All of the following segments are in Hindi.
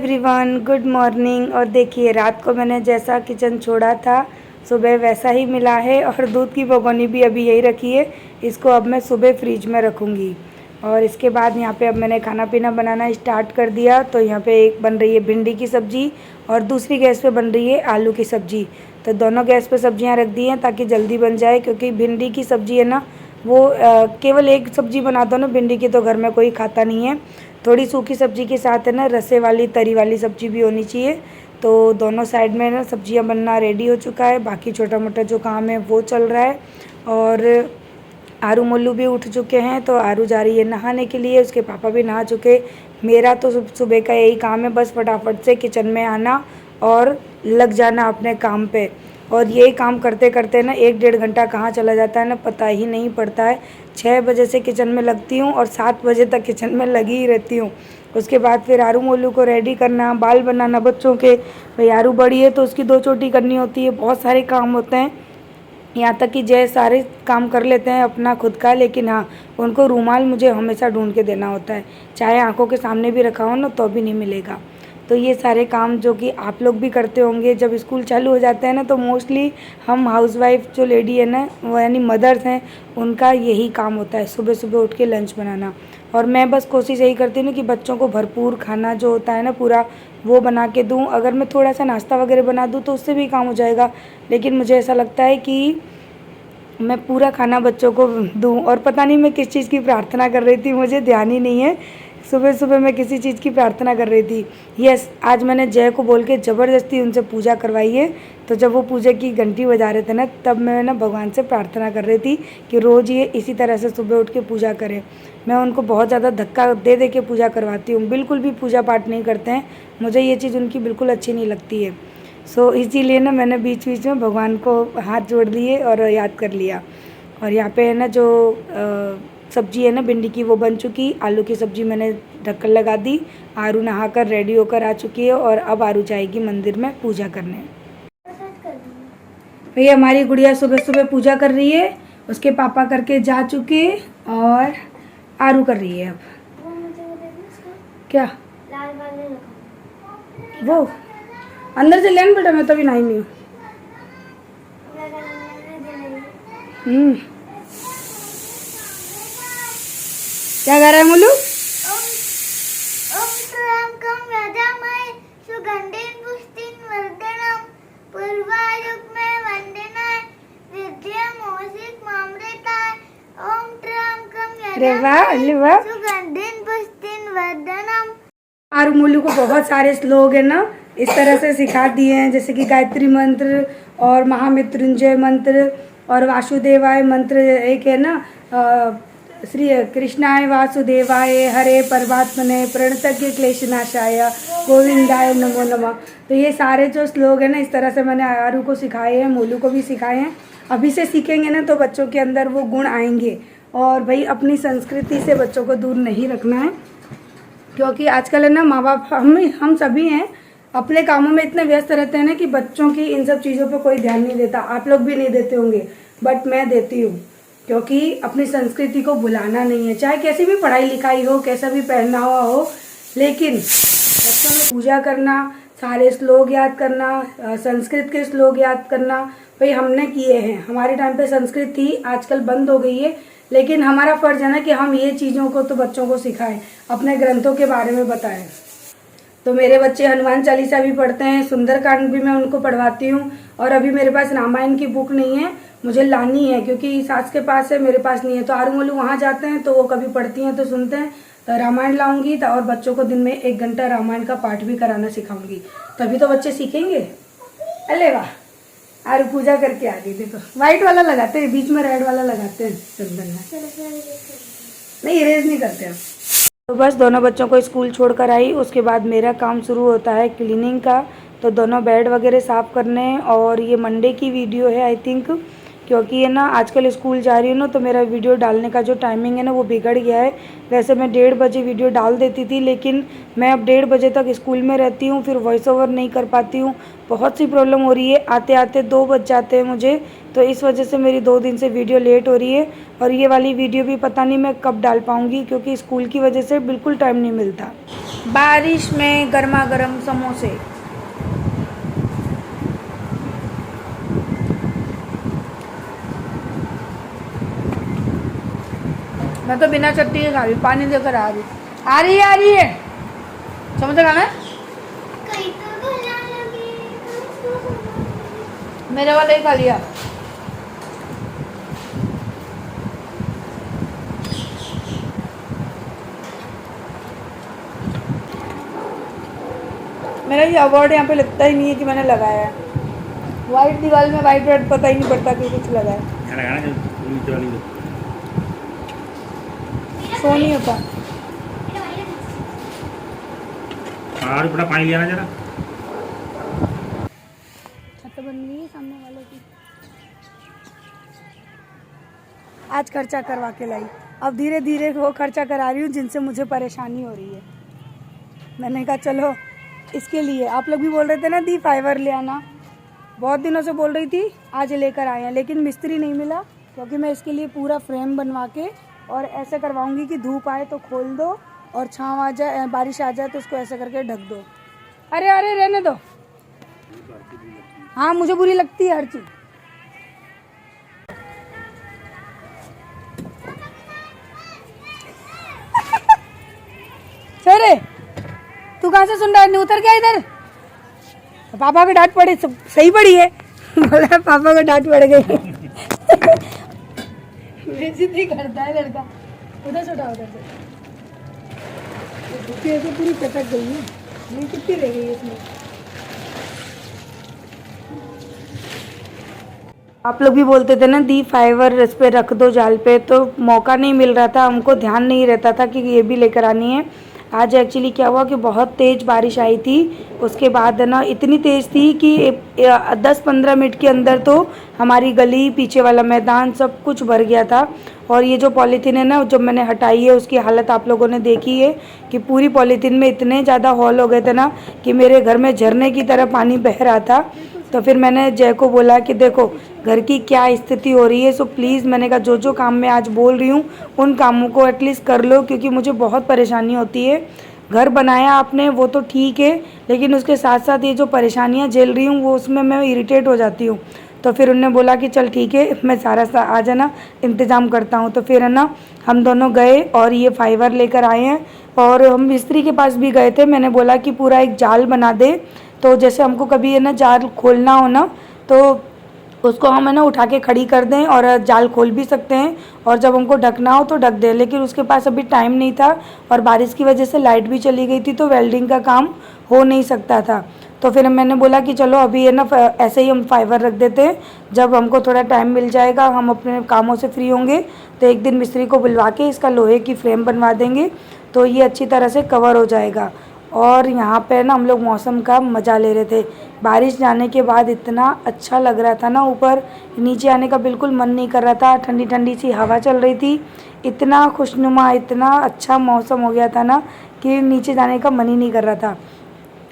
Everyone, good morning. और देखिए, रात को मैंने जैसा किचन छोड़ा था सुबह वैसा ही मिला है। और दूध की भगोनी भी अभी यही रखी है। इसको अब मैं सुबह फ्रिज में रखूँगी। और इसके बाद यहाँ पे अब मैंने खाना पीना बनाना स्टार्ट कर दिया। तो यहाँ पे एक बन रही है भिंडी की सब्ज़ी और दूसरी गैस पे बन रही है आलू की सब्ज़ी। तो दोनों गैस पे सब्जियाँ रख दी हैं ताकि जल्दी बन जाए, क्योंकि भिंडी की सब्ज़ी है ना, वो केवल एक सब्ज़ी बना दो ना भिंडी की तो घर में कोई खाता नहीं है। थोड़ी सूखी सब्ज़ी के साथ है ना रसे वाली तरी वाली सब्ज़ी भी होनी चाहिए। तो दोनों साइड में ना सब्जियां बनना रेडी हो चुका है। बाकी छोटा मोटा जो काम है वो चल रहा है। और आरू मोल्लू भी उठ चुके हैं, तो आरू जा रही है नहाने के लिए, उसके पापा भी नहा चुके। मेरा तो सुबह का यही काम है, बस फटाफट से किचन में आना और लग जाना अपने काम पे। और ये काम करते करते ना 1-1.5 घंटा कहाँ चला जाता है ना पता ही नहीं पड़ता है। 6 बजे से किचन में लगती हूँ और 7 बजे तक किचन में लगी ही रहती हूँ। उसके बाद फिर आरू मोल्लू को रेडी करना, बाल बनाना बच्चों के। भाई आरू बड़ी है तो उसकी 2 चोटी करनी होती है, बहुत सारे काम होते हैं। यहाँ तक कि जय सारे काम कर लेते हैं अपना खुद का, लेकिन हाँ उनको रूमाल मुझे हमेशा ढूंढ के देना होता है। चाहे आंखों के सामने भी रखा हो ना तो भी नहीं मिलेगा। तो ये सारे काम जो कि आप लोग भी करते होंगे, जब स्कूल चालू हो जाते हैं ना तो मोस्टली हम हाउसवाइफ जो लेडी है ना, वो यानी मदर्स हैं, उनका यही काम होता है सुबह सुबह उठ के लंच बनाना। और मैं बस कोशिश यही करती हूँ कि बच्चों को भरपूर खाना जो होता है ना पूरा वो बना के दूँ। अगर मैं थोड़ा सा नाश्ता वगैरह बना दूँ तो उससे भी काम हो जाएगा, लेकिन मुझे ऐसा लगता है कि मैं पूरा खाना बच्चों को दूँ। और पता नहीं मैं किस चीज़ की प्रार्थना कर रही थी, मुझे ध्यान ही नहीं है। सुबह सुबह मैं किसी चीज़ की प्रार्थना कर रही थी। यस, आज मैंने जय को बोल के ज़बरदस्ती उनसे पूजा करवाई है। तो जब वो पूजा की घंटी बजा रहे थे ना, तब मैं ना भगवान से प्रार्थना कर रही थी कि रोज़ ये इसी तरह से सुबह उठ के पूजा करें। मैं उनको बहुत ज़्यादा धक्का दे दे के पूजा करवाती हूँ, बिल्कुल भी पूजा पाठ नहीं करते हैं। मुझे ये चीज़ उनकी बिल्कुल अच्छी नहीं लगती है। सो इसीलिए ना मैंने बीच बीच में भगवान को हाथ जोड़ लिए और याद कर लिया। और यहाँ पे है ना जो सब्जी है ना भिंडी की वो बन चुकी। आलू की सब्ज़ी मैंने ढक्कन लगा दी। आरू नहाकर रेडी होकर आ चुकी है और अब आरू जाएगी मंदिर में पूजा करने। भैया हमारी गुड़िया सुबह सुबह पूजा कर रही है, उसके पापा करके जा चुके और आरू कर रही है अब। क्या वो अंदर से लेन बेटा, मैं तो अभी नहाई नहीं हूँ। क्या कर रहा है मोलू? आरू मोलू को बहुत सारे श्लोक है ना इस तरह से सिखा दिए हैं, जैसे कि गायत्री मंत्र और महामृत्युंजय मंत्र और वासुदेवाय मंत्र। एक है ना श्री कृष्णाय वासुदेवाय हरे परमात्मने प्रणतज्ञ क्लेशनाशाय गोविंदाय नमो नमः। तो ये सारे जो श्लोक है ना इस तरह से मैंने आरू को सिखाए हैं, मोलू को भी सिखाए हैं। अभी से सीखेंगे ना तो बच्चों के अंदर वो गुण आएंगे। और भाई अपनी संस्कृति से बच्चों को दूर नहीं रखना है, क्योंकि आजकल है ना माँ बाप हम सभी हैं अपने कामों में इतने व्यस्त रहते हैं ना कि बच्चों की इन सब चीज़ों पे कोई ध्यान नहीं देता। आप लोग भी नहीं देते होंगे, बट मैं देती हूँ, क्योंकि अपनी संस्कृति को भुलाना नहीं है। चाहे कैसी भी पढ़ाई लिखाई हो, कैसा भी पहनावा हो, लेकिन बच्चों में पूजा करना, सारे श्लोक याद करना, संस्कृत के श्लोक याद करना भाई हमने किए हैं। हमारे टाइम पे संस्कृत थी, आजकल बंद हो गई है, लेकिन हमारा फर्ज है ना कि हम ये चीज़ों को तो बच्चों को सिखाएं, अपने ग्रंथों के बारे में बताएं। तो मेरे बच्चे हनुमान चालीसा भी पढ़ते हैं, सुंदरकांड भी मैं उनको पढ़वाती हूँ। और अभी मेरे पास रामायण की बुक नहीं है, मुझे लानी है, क्योंकि सास के पास है, मेरे पास नहीं है। तो आरू मोलू वहाँ जाते हैं तो वो कभी पढ़ती हैं तो सुनते हैं। तो रामायण लाऊंगी और बच्चों को दिन में 1 घंटा रामायण का पाठ भी कराना सिखाऊंगी, तभी तो बच्चे सीखेंगे। अरे वाह, आरू पूजा करके आ गई। देखो व्हाइट वाला लगाते हैं, बीच में रेड वाला लगाते हैं, नहीं इरेज नहीं करते हैं। तो बस दोनों बच्चों को स्कूल छोड़कर आई, उसके बाद मेरा काम शुरू होता है क्लीनिंग का। तो दोनों बेड वगैरह साफ़ करने। और ये मंडे की वीडियो है आई थिंक, क्योंकि ये ना आजकल स्कूल जा रही हूँ ना, तो मेरा वीडियो डालने का जो टाइमिंग है ना वो बिगड़ गया है। वैसे मैं 1:30 बजे वीडियो डाल देती थी, लेकिन मैं अब 1:30 बजे तक स्कूल में रहती हूँ, फिर वॉइस ओवर नहीं कर पाती हूँ। बहुत सी प्रॉब्लम हो रही है, आते आते 2 बज जाते हैं मुझे, तो इस वजह से मेरी 2 दिन से वीडियो लेट हो रही है। और ये वाली वीडियो भी पता नहीं मैं कब डाल पाऊँगी, क्योंकि स्कूल की वजह से बिल्कुल टाइम नहीं मिलता। बारिश में गर्मा गर्म समोसे। मैं तो बिना चटनी के खा रही हूँ, पानी देकर आ रही है। समोसा खाना है? मेरे वाला ही खा लिया। मेरा ये अवार्ड यहाँ पे लगता ही नहीं है कि मैंने लगाया है। वाइट दीवार में वाइट रेड पता ही नहीं पड़ता कि कुछ लगा है। सो नहीं होता। और बड़ा पानी लिया ना जरा। छत बन गई है सामने वालों की। आज खर्चा करवा के लाई, अब धीरे धीरे वो खर्चा करा रही हूँ जिनसे मुझे परेशानी हो रही है। मैंने कहा चलो इसके लिए, आप लोग भी बोल रहे थे ना दी फाइबर ले आना, बहुत दिनों से बोल रही थी, आज लेकर आए हैं, लेकिन मिस्त्री नहीं मिला। क्योंकि मैं इसके लिए पूरा फ्रेम बनवा के और ऐसे करवाऊंगी कि धूप आए तो खोल दो और छाँव आ जाए, बारिश आ जाए तो उसको ऐसे करके ढक दो। अरे अरे रहने दो। हाँ मुझे बुरी लगती है हर चीज़। अरे तू कहाँ से सुन रहा है? नहीं उतर गया इधर? पापा को डांट पड़ी, सही पड़ी है। बोला पापा को डांट पड़ गई। बेइज्जती करता है लड़का। उधर से उठा, उधर से ऐसे पूरी चटक गई है। नहीं कितनी रह गई है इसमें। आप लोग भी बोलते थे ना दी फाइबर इस पे रख दो जाल पे, तो मौका नहीं मिल रहा था हमको, ध्यान नहीं रहता था कि ये भी लेकर आनी है। आज एक्चुअली क्या हुआ कि बहुत तेज़ बारिश आई थी, उसके बाद ना इतनी तेज़ थी कि 10-15 मिनट के अंदर तो हमारी गली, पीछे वाला मैदान सब कुछ भर गया था। और ये जो पॉलीथीन है ना, जब मैंने हटाई है उसकी हालत आप लोगों ने देखी है कि पूरी पॉलीथीन में इतने ज़्यादा हॉल हो गए थे ना कि मेरे घर में झरने की तरह पानी बह रहा था। तो फिर मैंने जय को बोला कि देखो घर की क्या स्थिति हो रही है, सो प्लीज़ मैंने कहा जो जो काम मैं आज बोल रही हूँ उन कामों को एटलीस्ट कर लो, क्योंकि मुझे बहुत परेशानी होती है। घर बनाया आपने वो तो ठीक है, लेकिन उसके साथ साथ ये जो परेशानियाँ झेल रही हूँ वो उसमें मैं इरिटेट हो जाती हूँ। तो फिर उन्होंने बोला कि चल ठीक है, मैं सारा आ जाना इंतज़ाम करता हूँ। तो फिर है ना हम दोनों गए और ये फाइबर लेकर आए हैं। और हम मिस्त्री के पास भी गए थे, मैंने बोला कि पूरा एक जाल बना दे, तो जैसे हमको कभी है ना जाल खोलना हो ना तो उसको हम है ना उठा के खड़ी कर दें और जाल खोल भी सकते हैं, और जब हमको ढकना हो तो ढक दें। लेकिन उसके पास अभी टाइम नहीं था और बारिश की वजह से लाइट भी चली गई थी, तो वेल्डिंग का काम हो नहीं सकता था। तो फिर मैंने बोला कि चलो अभी है ना ऐसे ही हम फाइबर रख देते हैं, जब हमको थोड़ा टाइम मिल जाएगा, हम अपने कामों से फ्री होंगे तो एक दिन मिस्त्री को बुलवा के इसका लोहे की फ्रेम बनवा देंगे, तो ये अच्छी तरह से कवर हो जाएगा। और यहाँ पे ना हम लोग मौसम का मज़ा ले रहे थे। बारिश जाने के बाद इतना अच्छा लग रहा था ना, ऊपर नीचे आने का बिल्कुल मन नहीं कर रहा था। ठंडी ठंडी सी हवा चल रही थी, इतना खुशनुमा, इतना अच्छा मौसम हो गया था ना कि नीचे जाने का मन ही नहीं कर रहा था।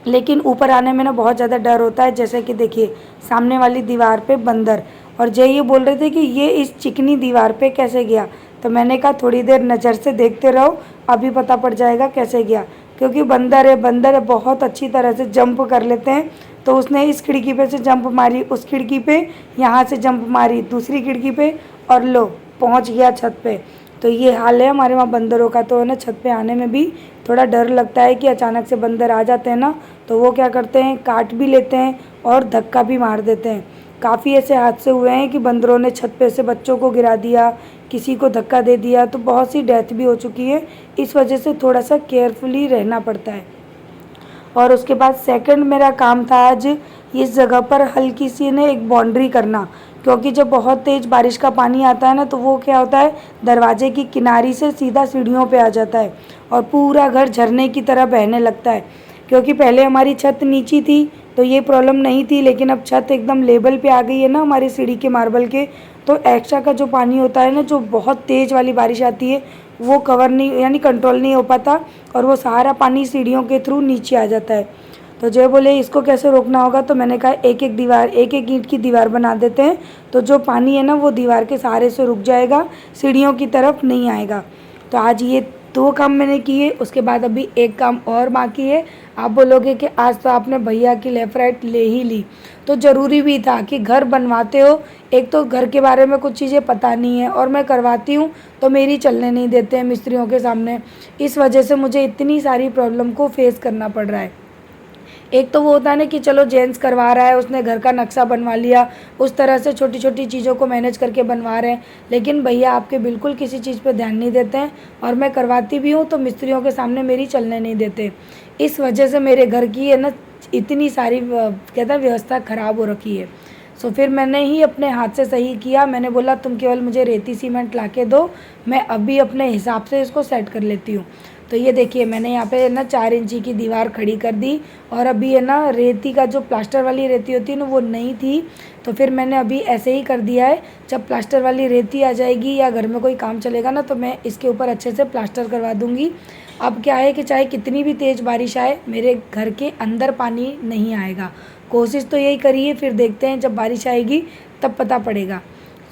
लेकिन ऊपर आने में ना बहुत ज़्यादा डर होता है। जैसे कि देखिए सामने वाली दीवार पे बंदर, और जय ये बोल रहे थे कि ये इस चिकनी दीवार पे कैसे गया, तो मैंने कहा थोड़ी देर नज़र से देखते रहो, अभी पता पड़ जाएगा कैसे गया। क्योंकि बंदर बहुत अच्छी तरह से जंप कर लेते हैं। तो उसने इस खिड़की पे से जंप मारी, उस खिड़की पे, यहाँ से जंप मारी दूसरी खिड़की पे, और लो पहुँच गया छत पे। तो ये हाल है हमारे वहाँ बंदरों का। तो है ना छत पे आने में भी थोड़ा डर लगता है कि अचानक से बंदर आ जाते हैं ना, तो वो क्या करते हैं, काट भी लेते हैं और धक्का भी मार देते हैं। काफ़ी ऐसे हादसे हुए हैं कि बंदरों ने छत पे से बच्चों को गिरा दिया, किसी को धक्का दे दिया, तो बहुत सी डेथ भी हो चुकी है। इस वजह से थोड़ा सा केयरफुली रहना पड़ता है। और उसके बाद सेकंड मेरा काम था आज इस जगह पर हल्की सी ने एक बाउंड्री करना, क्योंकि जब बहुत तेज़ बारिश का पानी आता है ना, तो वो क्या होता है, दरवाजे की किनारी से सीधा सीढ़ियों पे आ जाता है और पूरा घर झरने की तरह बहने लगता है। क्योंकि पहले हमारी छत नीची थी तो ये प्रॉब्लम नहीं थी, लेकिन अब छत एकदम लेवल पे आ गई है ना हमारी सीढ़ी के मार्बल के, तो एक्स्ट्रा का जो पानी होता है ना, जो बहुत तेज़ वाली बारिश आती है, वो कवर नहीं यानी कंट्रोल नहीं हो पाता और वो सारा पानी सीढ़ियों के थ्रू नीचे आ जाता है। तो जय बोले इसको कैसे रोकना होगा, तो मैंने कहा एक एक ईंट की दीवार बना देते हैं, तो जो पानी है ना वो दीवार के सहारे से रुक जाएगा, सीढ़ियों की तरफ नहीं आएगा। तो आज ये 2 काम मैंने किए। उसके बाद अभी एक काम और बाकी है। आप बोलोगे कि आज तो आपने भैया की लेफ्ट राइट ले ही ली, तो ज़रूरी भी था कि घर बनवाते हो, एक तो घर के बारे में कुछ चीज़ें पता नहीं है और मैं करवाती हूँ तो मेरी चलने नहीं देते हैं मिस्त्रियों के सामने। इस वजह से मुझे इतनी सारी प्रॉब्लम को फेस करना पड़ रहा है। एक तो वो होता है ना कि चलो जेंट्स करवा रहा है, उसने घर का नक्शा बनवा लिया, उस तरह से छोटी छोटी चीज़ों को मैनेज करके बनवा रहे हैं, लेकिन भैया आपके बिल्कुल किसी चीज़ पे ध्यान नहीं देते हैं और मैं करवाती भी हूँ तो मिस्त्रियों के सामने मेरी चलने नहीं देते। इस वजह से मेरे घर की है ना इतनी सारी कहता है व्यवस्था ख़राब हो रखी है। सो फिर मैंने ही अपने हाथ से सही किया। मैंने बोला तुम केवल मुझे रेती सीमेंट ला के दो, मैं अभी अपने हिसाब से इसको सेट कर लेती हूँ। तो ये देखिए मैंने यहाँ पे ना 4 इंची की दीवार खड़ी कर दी और अभी है ना रेती का जो प्लास्टर वाली रेती होती है ना वो नहीं थी, तो फिर मैंने अभी ऐसे ही कर दिया है। जब प्लास्टर वाली रेती आ जाएगी या घर में कोई काम चलेगा ना तो मैं इसके ऊपर अच्छे से प्लास्टर करवा दूँगी। अब क्या है कि चाहे कितनी भी तेज़ बारिश आए मेरे घर के अंदर पानी नहीं आएगा। कोशिश तो यही करिए, फिर देखते हैं जब बारिश आएगी तब पता पड़ेगा।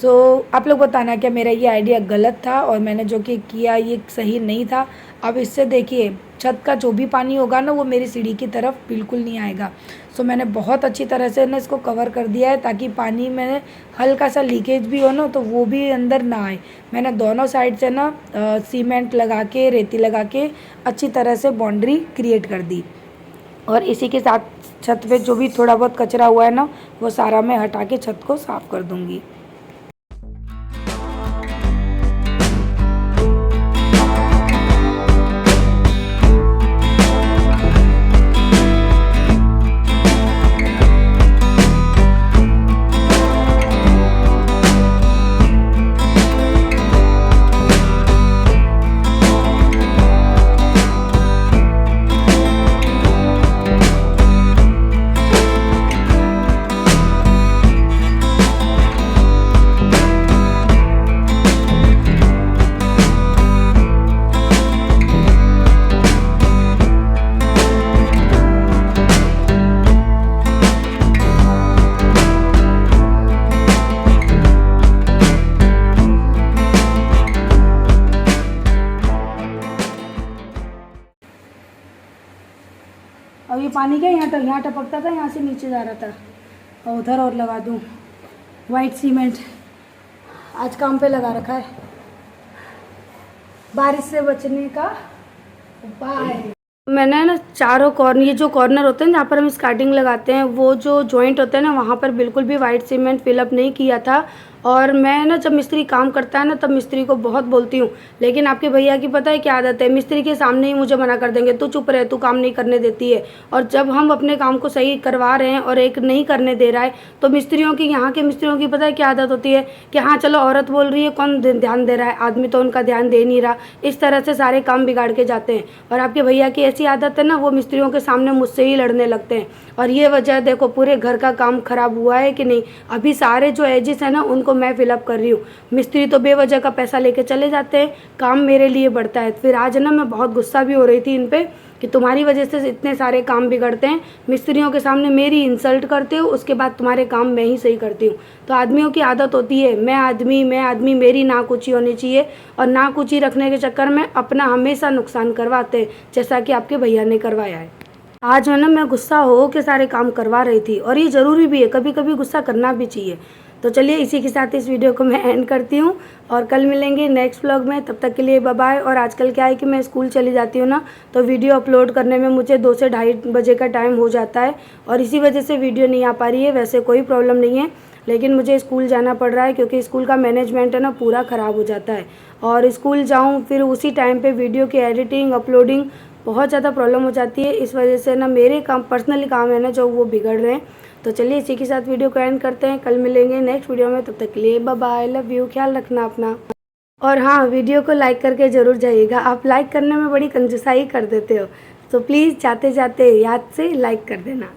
सो आप लोग बताना क्या मेरा ये आइडिया गलत था और मैंने जो कि किया ये सही नहीं था। अब इससे देखिए छत का जो भी पानी होगा ना वो मेरी सीढ़ी की तरफ बिल्कुल नहीं आएगा। सो मैंने बहुत अच्छी तरह से ना इसको कवर कर दिया है ताकि पानी में हल्का सा लीकेज भी हो ना तो वो भी अंदर ना आए। मैंने दोनों साइड से ना सीमेंट लगा के रेती लगा के अच्छी तरह से बाउंड्री क्रिएट कर दी और इसी के साथ छत पे जो भी थोड़ा बहुत कचरा हुआ है ना वो सारा मैं हटा के छत को साफ़ कर दूँगी। और ये पानी क्या यहाँ टपकता था, यहाँ से नीचे जा रहा था और उधर और लगा दूँ वाइट सीमेंट। आज काम पे लगा रखा है, बारिश से बचने का उपाय। मैंने ना चारों कॉर्नर, ये जो कॉर्नर होते हैं जहाँ पर हम स्कार्टिंग लगाते हैं वो जो जॉइंट होते हैं ना वहाँ पर बिल्कुल भी वाइट सीमेंट फिलअप नहीं किया था। और मैं ना जब मिस्त्री काम करता है ना तब मिस्त्री को बहुत बोलती हूँ, लेकिन आपके भैया की पता है क्या आदत है, मिस्त्री के सामने ही मुझे मना कर देंगे, तू चुप रहे, तू काम नहीं करने देती है। और जब हम अपने काम को सही करवा रहे हैं और एक नहीं करने दे रहा है तो मिस्त्रियों की, यहाँ के मिस्त्रियों की पता है क्या आदत होती है कि हाँ चलो औरत बोल रही है कौन ध्यान दे रहा है, आदमी तो उनका ध्यान दे नहीं रहा। इस तरह से सारे काम बिगाड़ के जाते हैं। और आपके भैया की ऐसी आदत है ना, वो मिस्त्रियों के सामने मुझसे ही लड़ने लगते हैं। और ये वजह देखो पूरे घर का काम खराब हुआ है कि नहीं। अभी सारे जो एजेस है ना उनको मैं फिलअप कर रही हूँ। मिस्त्री तो बेवजह का पैसा लेके चले जाते हैं, काम मेरे लिए बढ़ता है। फिर आज ना मैं बहुत गुस्सा भी हो रही थी इन पे कि तुम्हारी वजह से इतने सारे काम बिगड़ते हैं, मिस्त्रियों के सामने मेरी इंसल्ट करते हो, उसके बाद तुम्हारे काम मैं ही सही करती हूँ। तो आदमियों की आदत होती है मैं आदमी, मेरी नाकुची होनी चाहिए और नाकुची रखने के चक्कर में अपना हमेशा नुकसान करवाते हैं, जैसा कि आपके भैया ने करवाया है। आज है ना मैं गुस्सा हो के सारे काम करवा रही थी और ये ज़रूरी भी है, कभी कभी गुस्सा करना भी चाहिए। तो चलिए इसी के साथ इस वीडियो को मैं एंड करती हूँ और कल मिलेंगे नेक्स्ट व्लॉग में। तब तक के लिए बाय बाय। और आजकल क्या है कि मैं स्कूल चली जाती हूँ ना तो वीडियो अपलोड करने में मुझे 2 से 2:30 बजे का टाइम हो जाता है और इसी वजह से वीडियो नहीं आ पा रही है। वैसे कोई प्रॉब्लम नहीं है, लेकिन मुझे स्कूल जाना पड़ रहा है क्योंकि स्कूल का मैनेजमेंट है ना पूरा ख़राब हो जाता है। और स्कूल जाऊँ फिर उसी टाइम पे वीडियो की एडिटिंग अपलोडिंग बहुत ज़्यादा प्रॉब्लम हो जाती है। इस वजह से ना मेरे काम पर्सनली काम है ना जो वो बिगड़ रहे हैं। तो चलिए इसी के साथ वीडियो को एंड करते हैं, कल मिलेंगे नेक्स्ट वीडियो में। तब तक के लिए बाय बाय, लव यू, ख्याल रखना अपना। और हाँ, वीडियो को लाइक करके ज़रूर जाइएगा, आप लाइक करने में बड़ी कंजूसाई कर देते हो, तो प्लीज़ जाते जाते याद से लाइक कर देना।